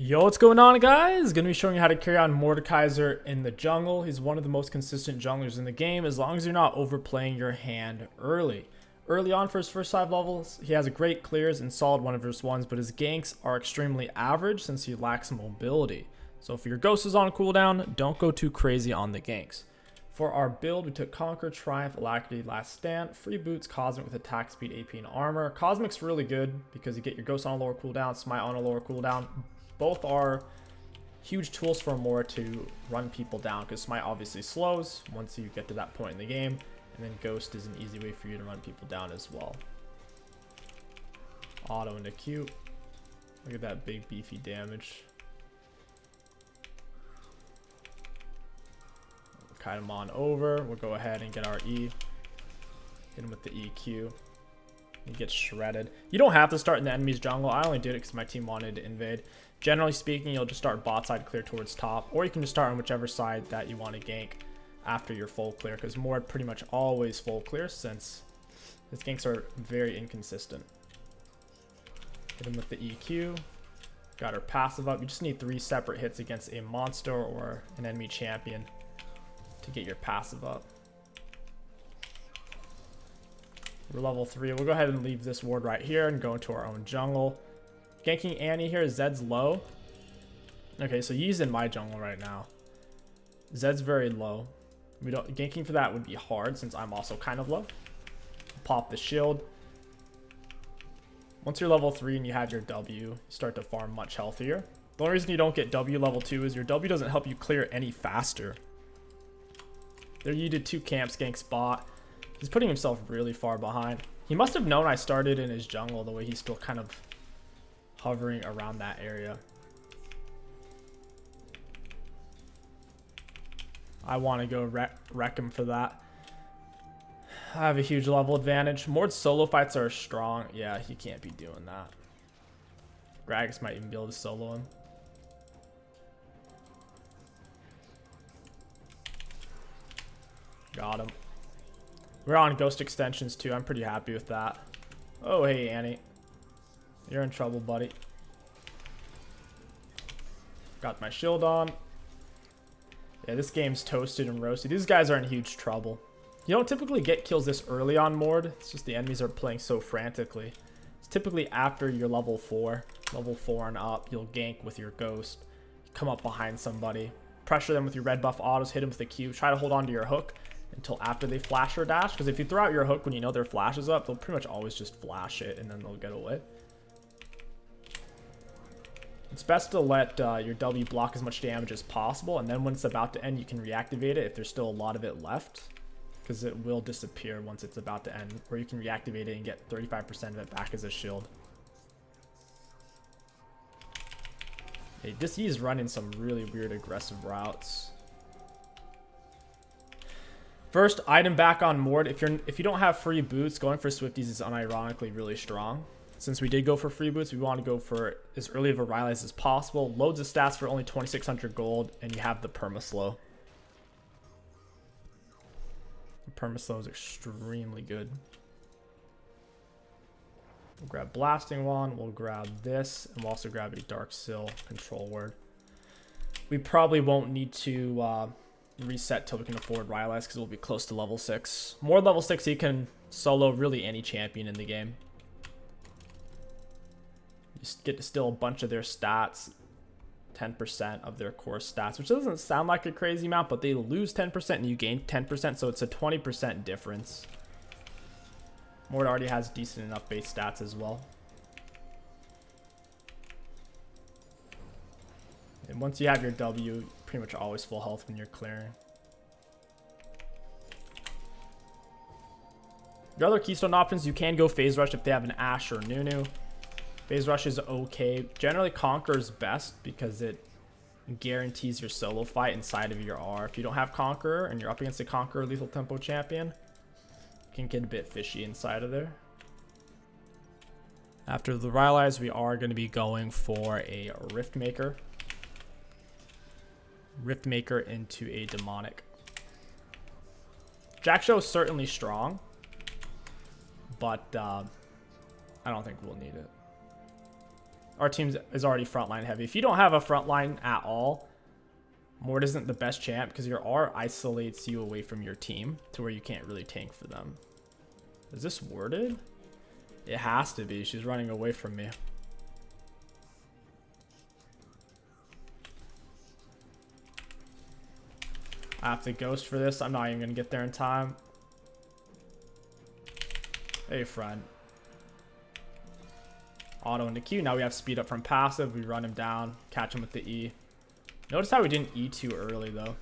Yo, what's going on, guys? Gonna be showing you how to carry on Mordekaiser in the jungle. He's one of the most consistent junglers in the game, as long as you're not overplaying your hand early. Early on for his first 5 levels, he has a great clears and solid 1 vs 1s, but his ganks are extremely average since he lacks mobility. So if your ghost is on cooldown, don't go too crazy on the ganks. For our build, we took Conquer, Triumph, Alacrity, Last Stand, Free Boots, Cosmic with attack speed, AP, and armor. Cosmic's really good because you get your ghost on a lower cooldown, Smite on a lower cooldown. Both are huge tools for more to run people down, because Smite obviously slows once you get to that point in the game, and then Ghost is an easy way for you to run people down as well. Auto into Q. Look at that big beefy damage. Kite him on over. We'll go ahead and get our E. Hit him with the EQ. He gets shredded. You don't have to start in the enemy's jungle. I only did it because my team wanted to invade. Generally speaking, you'll just start bot side clear towards top, or you can just start on whichever side that you want to gank after your full clear, because Mord pretty much always full clear since his ganks are very inconsistent. Hit him with the EQ. Got her passive up. You just need 3 separate hits against a monster or an enemy champion to get your passive up. We're level 3. We'll go ahead and leave this ward right here and go into our own jungle. Ganking Annie here. Zed's low. Okay, so he's in my jungle right now. Zed's very low. Ganking for that would be hard since I'm also kind of low. Pop the shield. Once you're level 3 and you have your W, you start to farm much healthier. The only reason you don't get W level 2 is your W doesn't help you clear any faster. There you did 2 camps, gank spot. He's putting himself really far behind. He must have known I started in his jungle, the way he's still kind of hovering around that area. I want to go wreck him for that. I have a huge level advantage. Mord's solo fights are strong. Yeah, he can't be doing that. Gragas might even be able to solo him. Got him. We're on ghost extensions too. I'm pretty happy with that. Oh, hey, Annie. You're in trouble, buddy. Got my shield on. Yeah, this game's toasted and roasted. These guys are in huge trouble. You don't typically get kills this early on Mord. It's just the enemies are playing so frantically. It's typically after you're level 4. Level 4 and up, you'll gank with your ghost. Come up behind somebody. Pressure them with your red buff autos. Hit them with the Q. Try to hold on to your hook until after they flash or dash. Because if you throw out your hook when you know their flash is up, they'll pretty much always just flash it and then they'll get away. It's best to let your W block as much damage as possible, and then when it's about to end, you can reactivate it if there's still a lot of it left, because it will disappear once it's about to end, or you can reactivate it and get 35% of it back as a shield. He's running some really weird aggressive routes. First item back on Mord. If you don't have free boots, going for Swifties is unironically really strong. Since we did go for free boots, we want to go for as early of a rally as possible. Loads of stats for only 2,600 gold, and you have the perma-slow. The perma-slow is extremely good. We'll grab Blasting Wand, we'll grab this, and we'll also grab a Dark Sill control word. We probably won't need to reset till we can afford Rylai's, because we'll be close to level 6. More level 6, he can solo really any champion in the game. You get to steal a bunch of their stats, 10% of their core stats, which doesn't sound like a crazy amount, but they lose 10% and you gain 10%, so it's a 20% difference. Mord already has decent enough base stats as well. And once you have your W, you're pretty much always full health when you're clearing. Your other keystone options, you can go Phase Rush if they have an Ashe or Nunu. Phase Rush is okay. Generally, Conquer is best because it guarantees your solo fight inside of your R. If you don't have Conqueror and you're up against a Conqueror lethal tempo champion, it can get a bit fishy inside of there. After the Rylai's, we are going to be going for a Riftmaker. Riftmaker into a Demonic. Jackshow is certainly strong, but I don't think we'll need it. Our team is already frontline heavy. If you don't have a frontline at all, Mord isn't the best champ because your R isolates you away from your team to where you can't really tank for them. Is this worded? It has to be. She's running away from me. I have to ghost for this. I'm not even going to get there in time. Hey, friend. Auto into Q. Now we have speed up from passive. We run him down. Catch him with the E. Notice how we didn't E too early, though.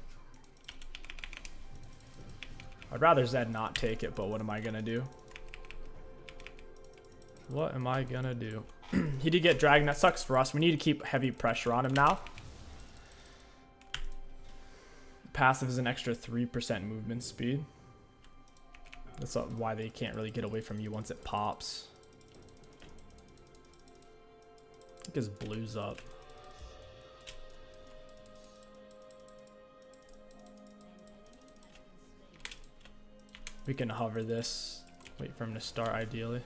I'd rather Zed not take it, but what am I going to do? What am I going to do? He did get dragged. That sucks for us. We need to keep heavy pressure on him now. Passive is an extra 3% movement speed. That's why they can't really get away from you once it pops. I think his blue's up. We can hover this. Wait for him to start ideally.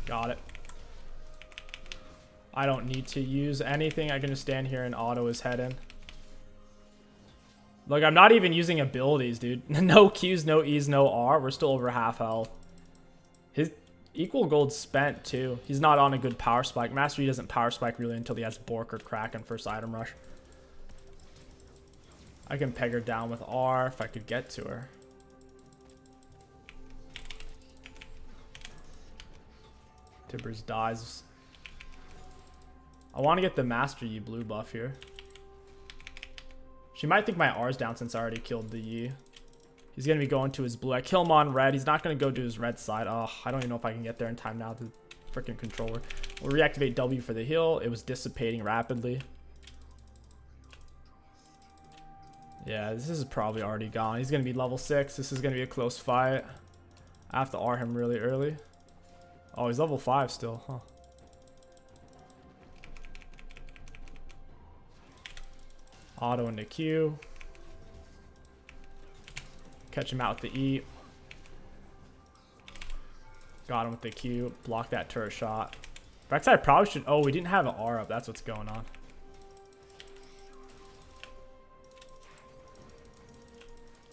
Got it. I don't need to use anything. I can just stand here and auto his head in. Look, I'm not even using abilities, dude. No Qs, no Es, no R. We're still over half health. His equal gold spent, too. He's not on a good power spike. Mastery doesn't power spike really until he has Bork or Kraken first item rush. I can peg her down with R if I could get to her. Tibbers dies. I want to get the Master Yi blue buff here. She might think my R's down since I already killed the Yi. He's going to be going to his blue. I kill him on red. He's not going to go to his red side. Oh, I don't even know if I can get there in time now. The freaking controller. We'll reactivate W for the heal. It was dissipating rapidly. Yeah, this is probably already gone. He's going to be level 6. This is going to be a close fight. I have to R him really early. Oh, he's level 5 still, huh? Auto into Q. Catch him out with the E. Got him with the Q. Block that turret shot. Backside probably should... Oh, we didn't have an R up. That's what's going on.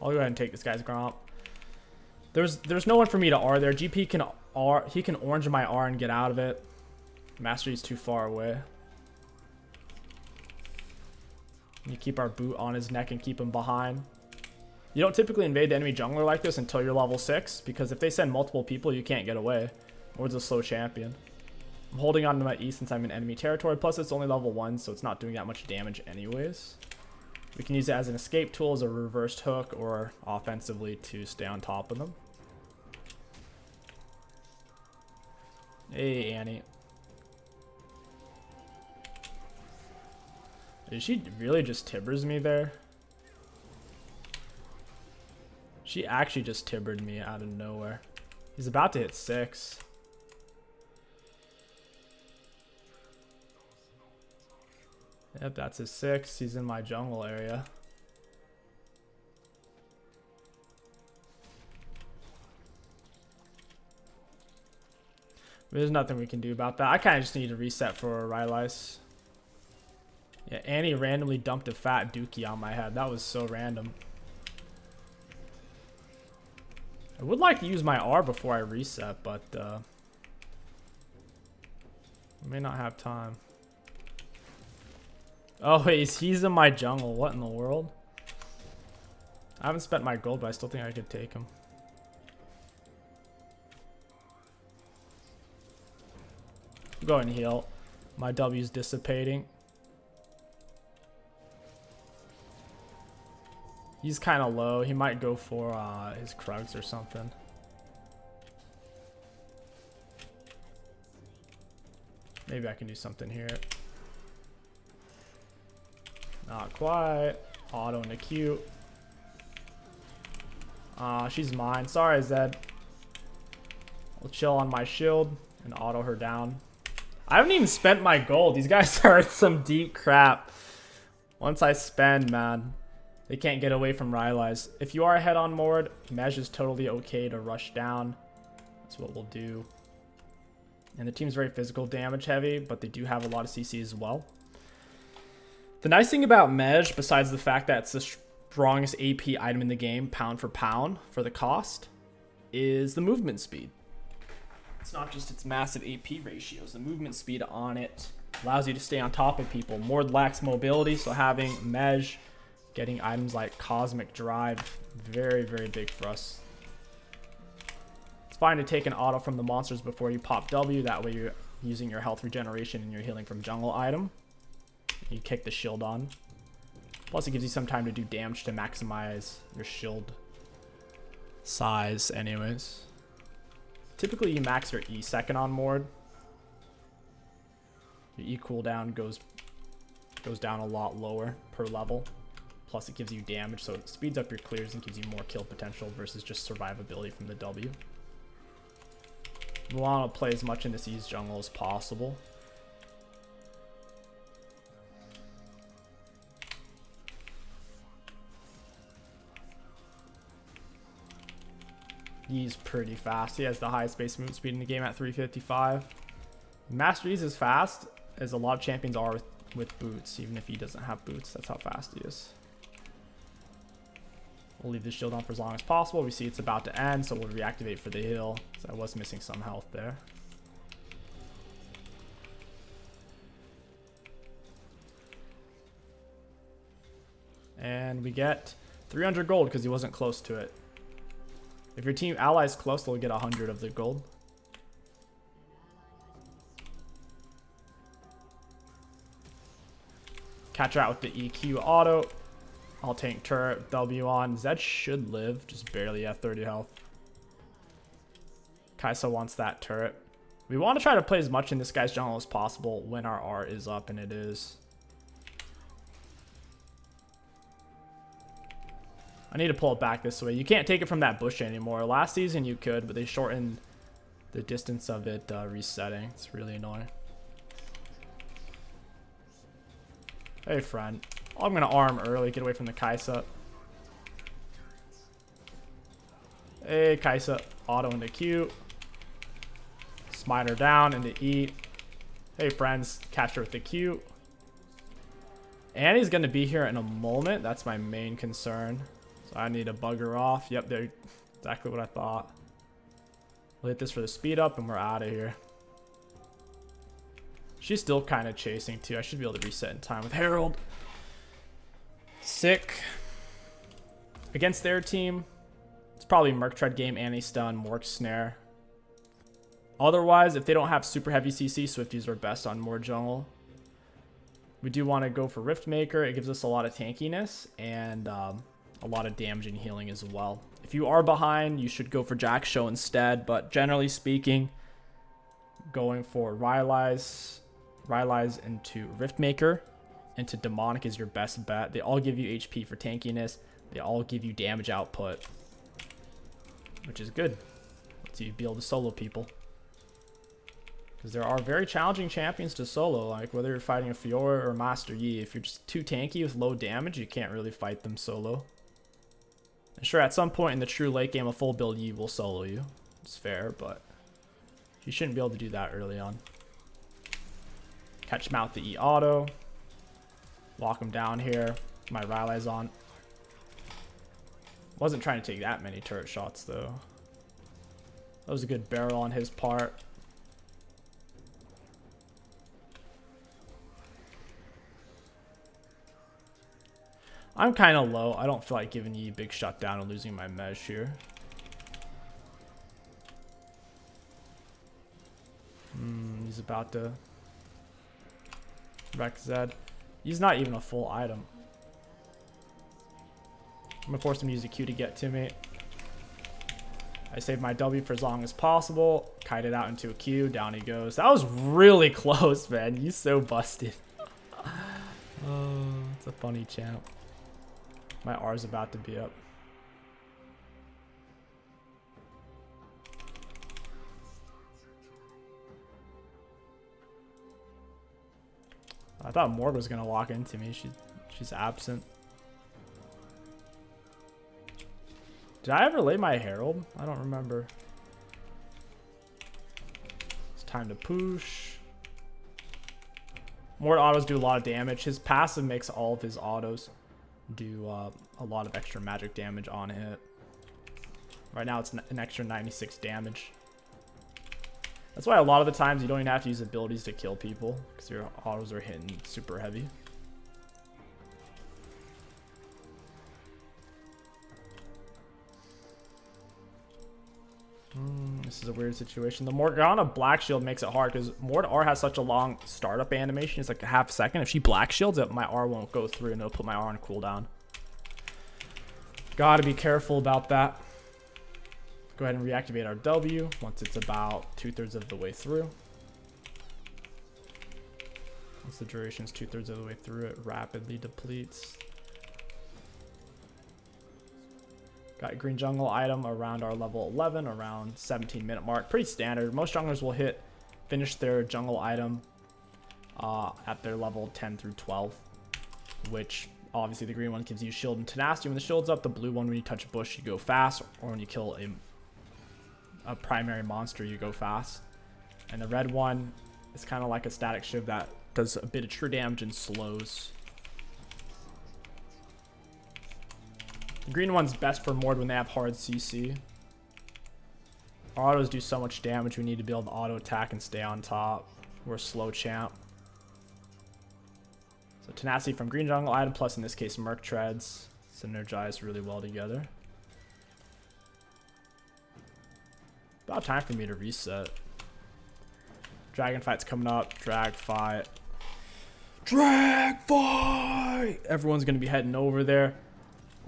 I'll go ahead and take this guy's Gromp. There's no one for me to R there. GP can R. He can orange my R and get out of it. Mastery's too far away. You keep our boot on his neck and keep him behind. You don't typically invade the enemy jungler like this until you're level 6, because if they send multiple people, you can't get away. Mord's a slow champion. I'm holding on to my E since I'm in enemy territory, plus it's only level 1, so it's not doing that much damage anyways. We can use it as an escape tool, as a reversed hook, or offensively to stay on top of them. Hey, Annie. Did she really just Tibbers me there? She actually just Tibbered me out of nowhere. He's about to hit 6. Yep, that's his 6. He's in my jungle area. There's nothing we can do about that. I kind of just need to reset for Rylai's. Yeah, Annie randomly dumped a fat dookie on my head. That was so random. I would like to use my R before I reset, but I may not have time. Oh, wait, he's in my jungle. What in the world? I haven't spent my gold, but I still think I could take him. Go ahead and heal. My W's dissipating. He's kind of low. He might go for his Krugs or something. Maybe I can do something here. Not quite. Auto into Q. She's mine. Sorry, Zed. I'll chill on my shield and auto her down. I haven't even spent my gold. These guys are in some deep crap. Once I spend, man, they can't get away from Rylai's. If you are ahead on Mord, Mej is totally okay to rush down. That's what we'll do. And the team's very physical damage heavy, but they do have a lot of CC as well. The nice thing about Mej, besides the fact that it's the strongest AP item in the game, pound for pound, for the cost, is the movement speed. It's not just its massive AP ratios. The movement speed on it allows you to stay on top of people. Mord lacks mobility, so having Mej, getting items like Cosmic Drive, very, very big for us. It's fine to take an auto from the monsters before you pop W. That way you're using your health regeneration and you're healing from jungle item. You kick the shield on. Plus it gives you some time to do damage to maximize your shield size anyways. Typically you max your E second on Mord. Your E cooldown goes down a lot lower per level. Plus it gives you damage, so it speeds up your clears and gives you more kill potential versus just survivability from the W. We want to play as much in this E's jungle as possible. He's pretty fast. He has the highest base movement speed in the game at 355. Master E's is fast, as a lot of champions are with boots, even if he doesn't have boots. That's how fast he is. We'll leave the shield on for as long as possible. We see it's about to end, so we'll reactivate for the heal. So I was missing some health there. And we get 300 gold because he wasn't close to it. If your team ally is close, they'll get 100 of the gold. Catch her out with the EQ auto. I'll tank turret, W on. Zed should live, just barely at 30 health. Kaisa wants that turret. We want to try to play as much in this guy's jungle as possible when our R is up, and it is. I need to pull it back this way. You can't take it from that bush anymore. Last season you could, but they shortened the distance of it resetting. It's really annoying. Hey, friend. Oh, I'm going to arm early. Get away from the Kaisa. Hey, Kaisa. Auto into Q. Smite her down into E. Hey, friends. Catch her with the Q. And he's going to be here in a moment. That's my main concern. So I need to bug her off. Yep, there. Exactly what I thought. We'll hit this for the speed up and we're out of here. She's still kind of chasing too. I should be able to reset in time with Herald. Sick. Against their team, it's probably Merc Tread game, Anti-Stun, Mork Snare. Otherwise, if they don't have super heavy CC, Swifties are best on Mord jungle. We do want to go for Rift Maker. It gives us a lot of tankiness and a lot of damage and healing as well. If you are behind, you should go for Jack Show instead, but generally speaking, going for Rylai's into Rift Maker into Demonic is your best bet. They all give you HP for tankiness. They all give you damage output, which is good. Lets you be able to solo people. Because there are very challenging champions to solo, like whether you're fighting a Fiora or Master Yi. If you're just too tanky with low damage, you can't really fight them solo. And sure, at some point in the true late game, a full build Yi will solo you. It's fair, but you shouldn't be able to do that early on. Catch him out the E auto. Lock him down here. My Rylai's on. Wasn't trying to take that many turret shots though. That was a good barrel on his part. I'm kind of low. I don't feel like giving you a big shutdown and losing my Mej here. He's about to wreck Zed. He's not even a full item. I'm gonna force him to use a Q to get to me. I saved my W for as long as possible. Kite it out into a Q. Down he goes. That was really close, man. He's so busted. Oh, it's a funny champ. My R's about to be up. I thought Mord was gonna walk into me. She's absent. Did I ever lay my Herald? I don't remember. Time to push. Mord autos do a lot of damage. His passive makes all of his autos do a lot of extra magic damage on hit. Right now it's an extra 96 damage. That's why a lot of the times you don't even have to use abilities to kill people, because your autos are hitting super heavy. This is a weird situation. The Morgana Black Shield makes it hard because Mord R has such a long startup animation. It's like a half second. If she Black Shields it, my R won't go through and it'll put my R on cooldown. Gotta be careful about that. Go ahead and reactivate our W once it's about 2/3 of the way through. Once the duration is 2/3 of the way through, it rapidly depletes. Got a green jungle item around our level 11, around 17-minute mark. Pretty standard. Most junglers will finish their jungle item at their level 10 through 12, which obviously the green one gives you shield and tenacity. When the shield's up, the blue one, when you touch a bush, you go fast, or when you kill a primary monster, you go fast. And the red one is kind of like a static shiv that does a bit of true damage and slows. The green one's best for Mord when they have hard CC. Our autos do so much damage, we need to be able to auto attack and stay on top. We're a slow champ. So tenacity from green jungle item, plus in this case Merc Treads, synergize really well together. About time for me to reset. Dragon fight's coming up. Drag fight. Drag fight! Everyone's going to be heading over there.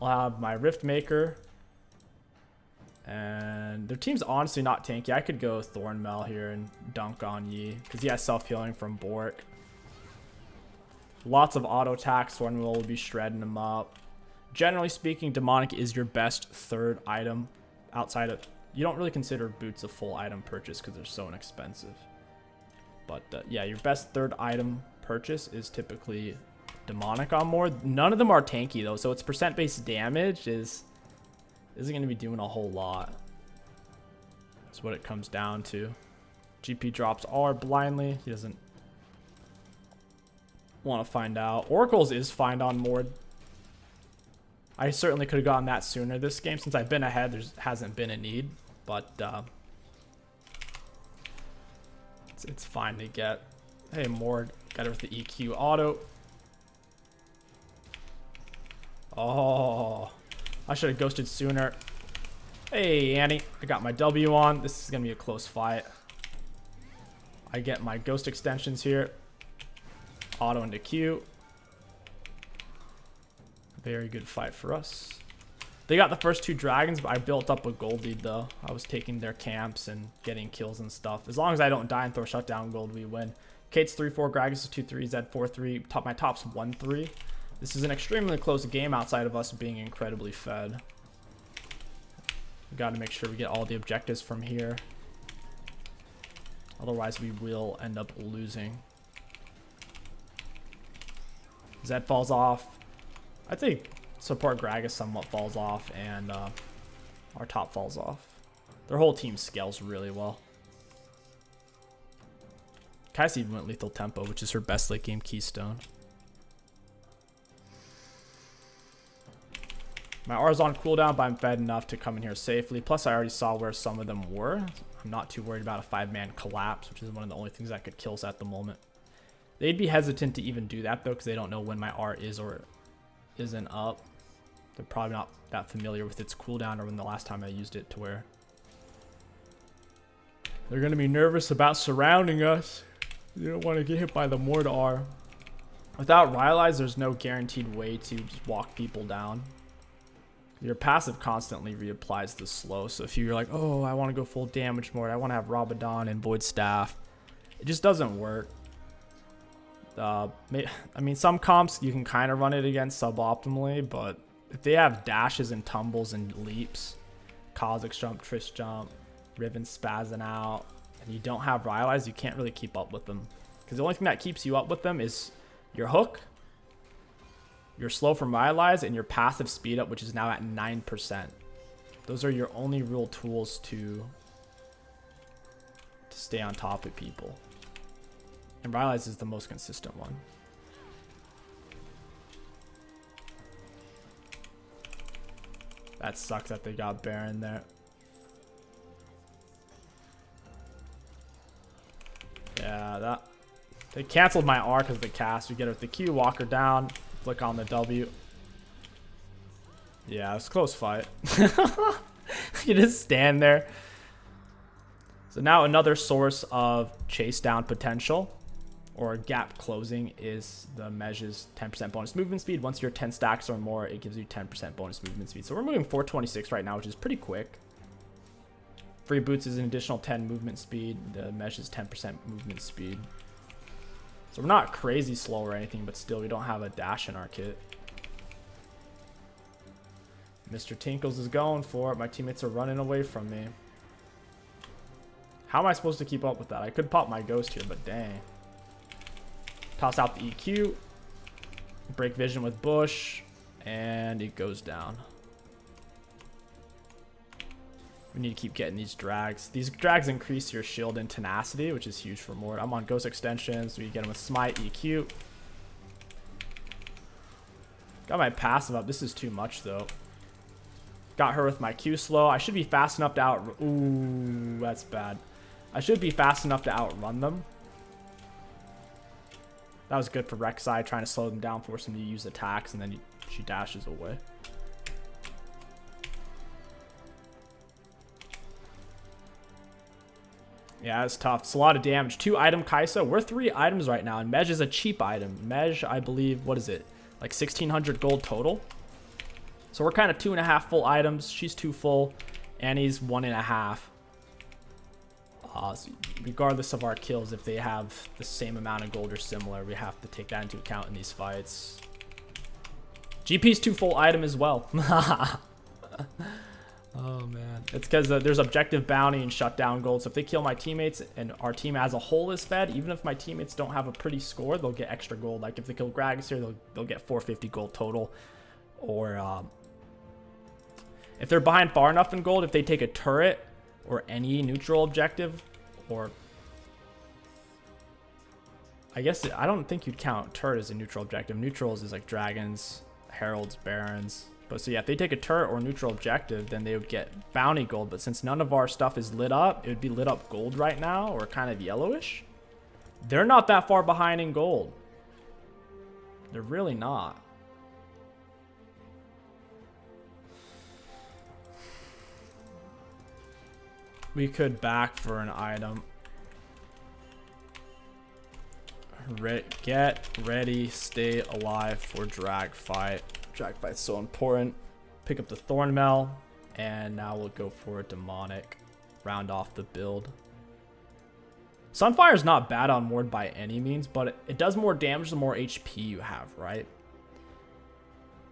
I'll have my Rift Maker. And their team's honestly not tanky. I could go Thornmail here and dunk on Yi, because he has self-healing from Bork. Lots of auto attacks. Thornmail will be shredding him up. Generally speaking, Demonic is your best third item outside of... You don't really consider boots a full item purchase because they're so inexpensive. But yeah, your best third item purchase is typically Demonic on Mord. None of them are tanky though, so its percent-based damage isn't going to be doing a whole lot. That's what it comes down to. GP drops R blindly. He doesn't want to find out. Oracles is fine on Mord. I certainly could have gotten that sooner this game. Since I've been ahead, there hasn't been a need. But it's fine to get. Hey, Mord, got it with the EQ auto. Oh, I should have ghosted sooner. Hey, Annie, I got my W on. This is going to be a close fight. I get my ghost extensions here. Auto into Q. Very good fight for us. They got the first two dragons, but I built up a gold lead though. I was taking their camps and getting kills and stuff. As long as I don't die and throw shutdown gold, we win. Kate's 3-4, Gragas is 2-3, Zed 4-3. My top's 1-3. This is an extremely close game outside of us being incredibly fed. We got to make sure we get all the objectives from here. Otherwise, we will end up losing. Zed falls off. I think support Gragas somewhat falls off, and our top falls off. Their whole team scales really well. Kais even went lethal tempo, which is her best late game keystone. My R's on cooldown, but I'm fed enough to come in here safely. Plus, I already saw where some of them were. I'm not too worried about a 5-man collapse, which is one of the only things that could kill us at the moment. They'd be hesitant to even do that, though, because they don't know when my R is or isn't up. They're probably not that familiar with its cooldown or when the last time I used it to where they're going to be nervous about surrounding us. You don't want to get hit by the Mord R. Without Rylai's, there's no guaranteed way to just walk people down. Your passive constantly reapplies the slow. So if you're like, oh, I want to go full damage Mord, I want to have Rabadon and Void Staff, it just doesn't work. I mean, some comps you can kind of run it against suboptimally, but if they have dashes and tumbles and leaps, Kha'Zix jump, Triss jump, Riven spazzing out, and you don't have Rylai's, you can't really keep up with them. Because the only thing that keeps you up with them is your hook, your slow from Rylai's, and your passive speed up, which is now at 9%. Those are your only real tools to to stay on top of people. And Rylai's is the most consistent one. That sucks that they got Baron there. Yeah, that... They canceled my R because of the cast. We get it with the Q, walk her down, flick on the W. Yeah, it's a close fight. You just stand there. So now another source of chase down potential or gap closing is the Mej's 10% bonus movement speed. Once you're 10 stacks or more, it gives you 10% bonus movement speed. So we're moving 426 right now, which is pretty quick. Free boots is an additional 10 movement speed. The Mej is 10% movement speed. So we're not crazy slow or anything, but still we don't have a dash in our kit. Mr. Tinkles is going for it. My teammates are running away from me. How am I supposed to keep up with that? I could pop my ghost here, but dang. Toss out the EQ. Break vision with Bush. And it goes down. We need to keep getting these drags. These drags increase your shield and tenacity, which is huge for Mord. I'm on ghost extensions. We get him with smite, EQ. Got my passive up. This is too much, though. Got her with my Q slow. I should be fast enough to out... Ooh, that's bad. I should be fast enough to outrun them. That was good for Rek'Sai, trying to slow them down, force them to use attacks, and then she dashes away. Yeah, it's tough. It's a lot of damage. 2 item Kaisa. We're 3 items right now, and Mej is a cheap item. Mej, I believe, what is it? Like 1,600 gold total. So we're kind of 2.5 full items. She's 2 full. Annie's 1.5. So regardless of our kills, if they have the same amount of gold or similar, we have to take that into account in these fights. GP's 2 full item as well. Oh man, it's because there's objective bounty and shutdown gold. So if they kill my teammates and our team as a whole is fed, even if my teammates don't have a pretty score, they'll get extra gold. Like if they kill Gragas here, they'll get 450 gold total. Or if they're behind far enough in gold, if they take a turret or any neutral objective, or I guess I don't think you'd count turret as a neutral objective. Neutrals is like dragons, heralds, barons. But so yeah, if they take a turret or neutral objective, then they would get bounty gold. But since none of our stuff is lit up, it would be lit up gold right now, or kind of yellowish. They're not that far behind in gold. They're really not. We could back for an item. Get ready, stay alive for drag fight. Drag fight's so important. Pick up the Thornmail, and now we'll go for a demonic. Round off the build. Sunfire's not bad on Mord by any means, but it does more damage the more HP you have, right?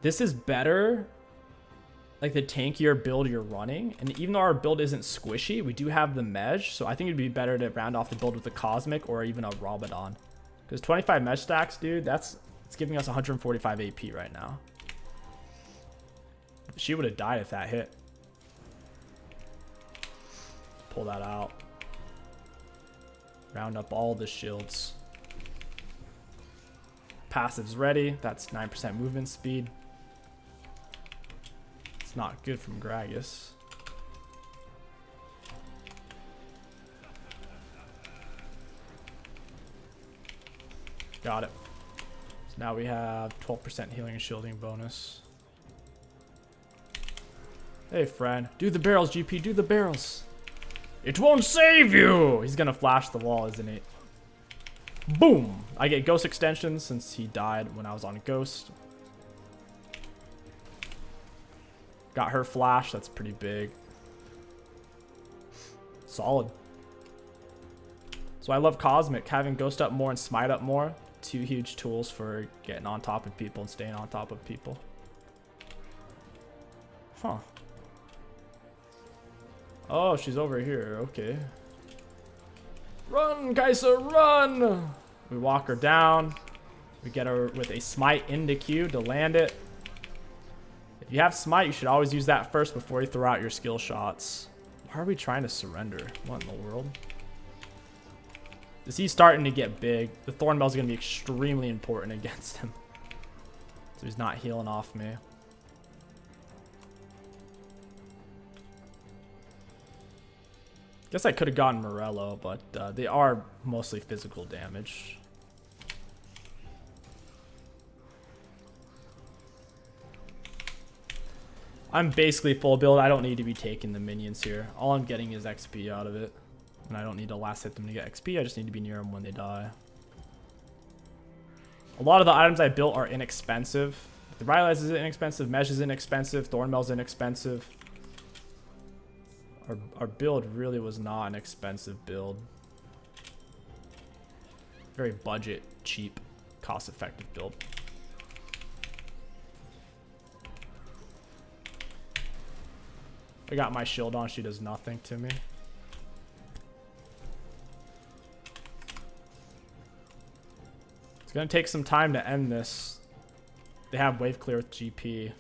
This is better, like the tankier build you're running. And even though our build isn't squishy, we do have the Mej, so I think it'd be better to round off the build with a Cosmic or even a Rabadon. Because 25 Mej stacks, dude, it's giving us 145 AP right now. She would have died if that hit. Pull that out. Round up all the shields. Passive's ready. That's 9% movement speed. It's not good from Gragas. Got it. So now we have 12% healing and shielding bonus. Hey, friend. Do the barrels, GP. Do the barrels. It won't save you! He's gonna flash the wall, isn't he? Boom! I get ghost extensions since he died when I was on ghost. Got her flash. That's pretty big. Solid. So I love Cosmic. Having ghost up more and smite up more. 2 huge tools for getting on top of people and staying on top of people. Huh. Oh, she's over here. Okay. Run, Kaisa, run! We walk her down. We get her with a smite into Q to land it. If you have smite, you should always use that first before you throw out your skill shots. Why are we trying to surrender? What in the world? Is he starting to get big? The Thornmail is going to be extremely important against him. So he's not healing off me. Guess I could have gotten Morello, but they are mostly physical damage. I'm basically full build. I don't need to be taking the minions here. All I'm getting is XP out of it. And I don't need to last hit them to get XP. I just need to be near them when they die. A lot of the items I built are inexpensive. The Rylai's is inexpensive. Mesh is inexpensive. Thornmail's inexpensive. Our build really was not an expensive build. Very budget, cheap, cost-effective build. I got my shield on. She does nothing to me. It's going to take some time to end this. They have wave clear with GP.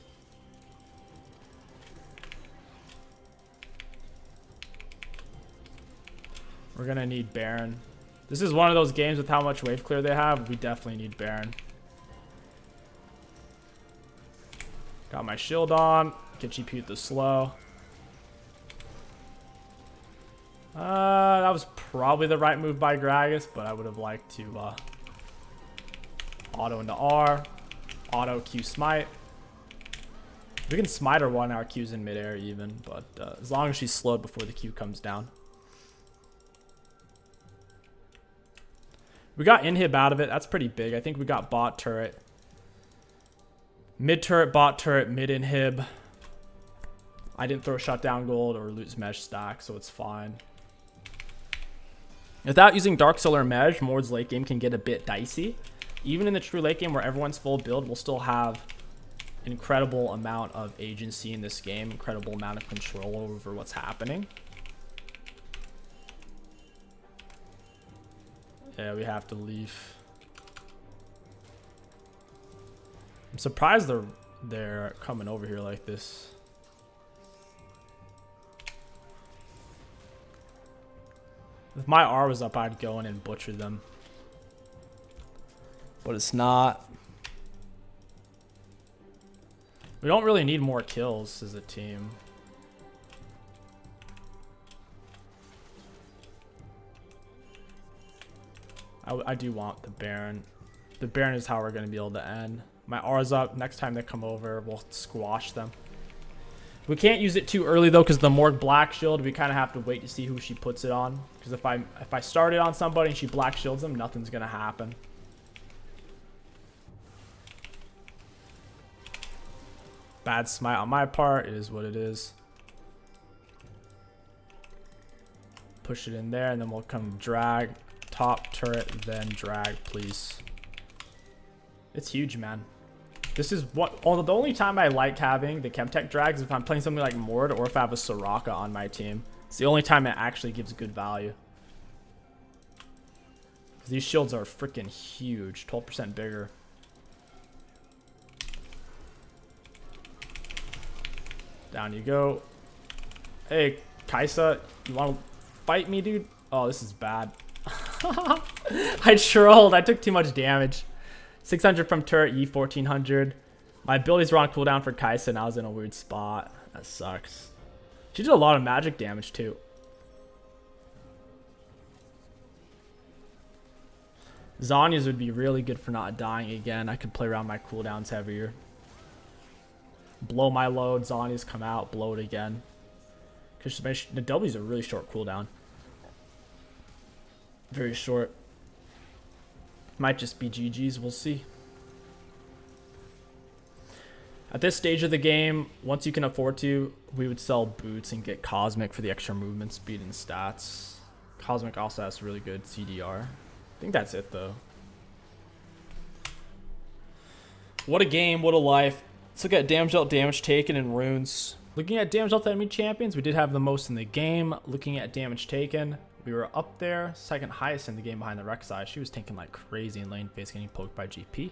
We're going to need Baron. This is one of those games with how much wave clear they have. We definitely need Baron. Got my shield on. Get GP with the slow. That was probably the right move by Gragas, but I would have liked to auto into R. Auto Q smite. We can smite her one our Q's in midair even, but as long as she's slowed before the Q comes down. We got inhib out of it. That's pretty big. I think we got bot turret. Mid turret, bot turret, mid inhib. I didn't throw shutdown gold or lose mesh stack, so it's fine. Without using Dark Solar Mesh, Mord's late game can get a bit dicey. Even in the true late game where everyone's full build, we'll still have incredible amount of agency in this game, incredible amount of control over what's happening. Yeah, we have to leave. I'm surprised they're coming over here like this. If my R was up, I'd go in and butcher them. But it's not. We don't really need more kills as a team. I do want the Baron. The Baron is how we're going to be able to end. My R's up. Next time they come over, we'll squash them. We can't use it too early though, because the Morg black shield, we kind of have to wait to see who she puts it on. Because if I start it on somebody and she black shields them, nothing's going to happen. Bad smite on my part. It is what it is. Push it in there, and then we'll come drag. Top turret, then drag, please. It's huge, man. This is what. Oh, the only time I like having the Chemtech drags is if I'm playing something like Mord or if I have a Soraka on my team. It's the only time it actually gives good value. These shields are freaking huge. 12% bigger. Down you go. Hey, Kaisa, you want to fight me, dude? Oh, this is bad. I trolled. I took too much damage. 600 from turret, E 1400. My abilities were on cooldown for Kaisa, and I was in a weird spot. That sucks. She did a lot of magic damage, too. Zhonya's would be really good for not dying again. I could play around my cooldowns heavier. Blow my load. Zhonya's come out. Blow it again. Because the W's a really short cooldown. Very short. Might just be GG's. We'll see. At this stage of the game, once you can afford to, we would sell boots and get Cosmic for the extra movement speed and stats. Cosmic also has really good CDR. I think that's it, though. What a game. What a life. Let's look at damage dealt, damage taken, and runes. Looking at damage dealt to enemy champions, we did have the most in the game. Looking at damage taken, we were up there, second highest in the game behind the Rek'Sai. She was tanking like crazy in lane phase, getting poked by GP.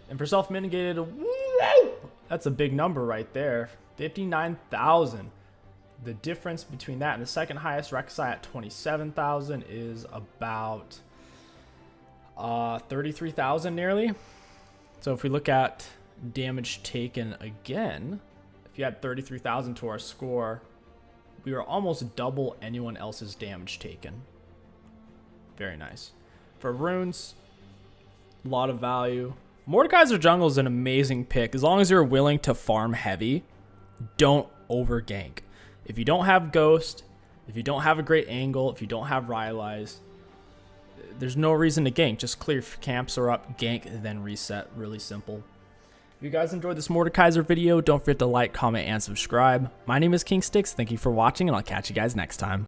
And for self-mitigated, woo, that's a big number right there. 59,000. The difference between that and the second highest Rek'Sai at 27,000 is about 33,000 nearly. So if we look at damage taken again, if you add 33,000 to our score, we are almost double anyone else's damage taken. Very nice. For runes, a lot of value. Mordekaiser jungle is an amazing pick. As long as you're willing to farm heavy, don't over gank. If you don't have ghost, if you don't have a great angle, if you don't have Rylai's, there's no reason to gank. Just clear if camps are up, gank, then reset. Really simple. If you guys enjoyed this Mordekaiser video, don't forget to like, comment, and subscribe. My name is King Sticks. Thank you for watching, and I'll catch you guys next time.